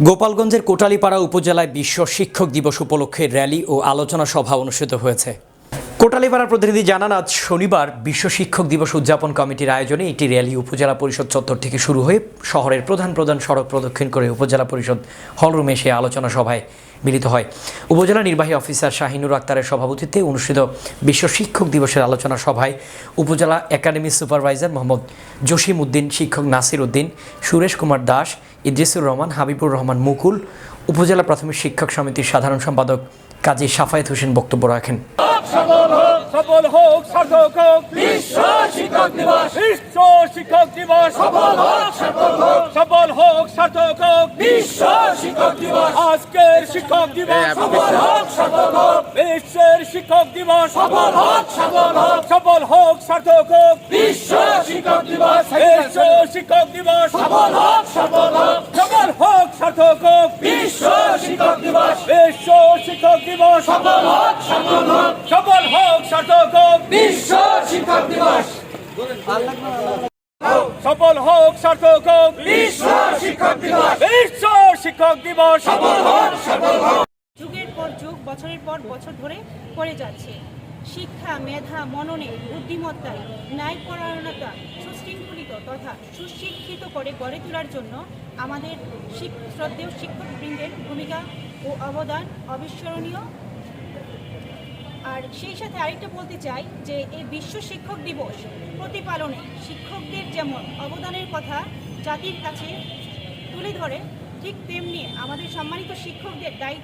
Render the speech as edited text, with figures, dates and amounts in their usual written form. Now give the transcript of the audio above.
গোপালগঞ্জের কোটালীপাড়া উপজেলায় বিশ্ব শিক্ষক দিবস উপলক্ষে র্যালি ও আলোচনা সভা অনুষ্ঠিত হয়েছে। কোটালীপাড়ার প্রতিনিধি জানান, আজ শনিবার বিশ্ব শিক্ষক দিবস উদযাপন কমিটির আয়োজনে একটি র্যালি উপজেলা পরিষদ চত্বর থেকে শুরু হয়ে শহরের প্রধান সড়ক প্রদক্ষিণ করে উপজেলা পরিষদ হলরুমে এসে আলোচনা সভায় মিলিত হয়। উপজেলা নির্বাহী অফিসার শাহিনুর আক্তারের সভাপতিত্বে অনুষ্ঠিত বিশ্ব শিক্ষক দিবসের আলোচনা সভায় উপজেলা একাডেমি সুপারভাইজার মোহাম্মদ জসিম উদ্দিন, শিক্ষক নাসির উদ্দিন, সুরেশ কুমার দাস, ইদ্রিসুর রহমান, হাবিবুর রহমান মুকুল, উপজেলা প্রাথমিক শিক্ষক সমিতির সাধারণ সম্পাদক কাজী সাফায়েত হোসেন বক্তব্য রাখেন। সফল হোক, সার্থক হোক বিশ্ব শিক্ষক দিবস, বিশ্ব শিক্ষক দিবস সফল হোক, সফল হোক, সার্থক হোক বিশ্ব শিক্ষক দিবস। আজকের শিক্ষক দিবস সফল হোক, বিশ্বের শিক্ষক দিবস সফল হোক, সফল হোক, সার্থক হোক বিশ্ব শিক্ষক দিবস, বিশ্ব শিক্ষক দিবস সফল হোক, সফল হোক, সার্থক হোক বিশ্ব শিক্ষক দিবস, বিশ্ব শিক্ষক দিবস সফল হোক, সফল হোক, সার্থক হোক বিশ্ব শিক্ষক দিবস, সফল হোক, সার্থক হোক বিশ্ব শিক্ষক দিবস, বিশ্ব শিক্ষক দিবস সফল হোক। যুগের পর যুগ, বছরের পর বছর ধরে করে যাচ্ছে। শিক্ষা, মেধা, মননে, বুদ্ধিমত্তায়, ন্যায়পরায়ণতা সুশৃঙ্খলিত তথা সুশিক্ষিত করে গড়ে তোলার জন্য আমাদের শ্রদ্ধেয় শিক্ষকবৃন্দের ভূমিকা ও অবদান অবিস্মরণীয়। আর সেই সাথে আরেকটা বলতে চাই যে এই বিশ্ব শিক্ষক দিবস প্রতিপালনে শিক্ষকদের যেমন অবদানের কথা জাতির কাছে তুলে ধরে, ঠিক তেমনি আমাদের সম্মানিত শিক্ষকদের দায়িত্ব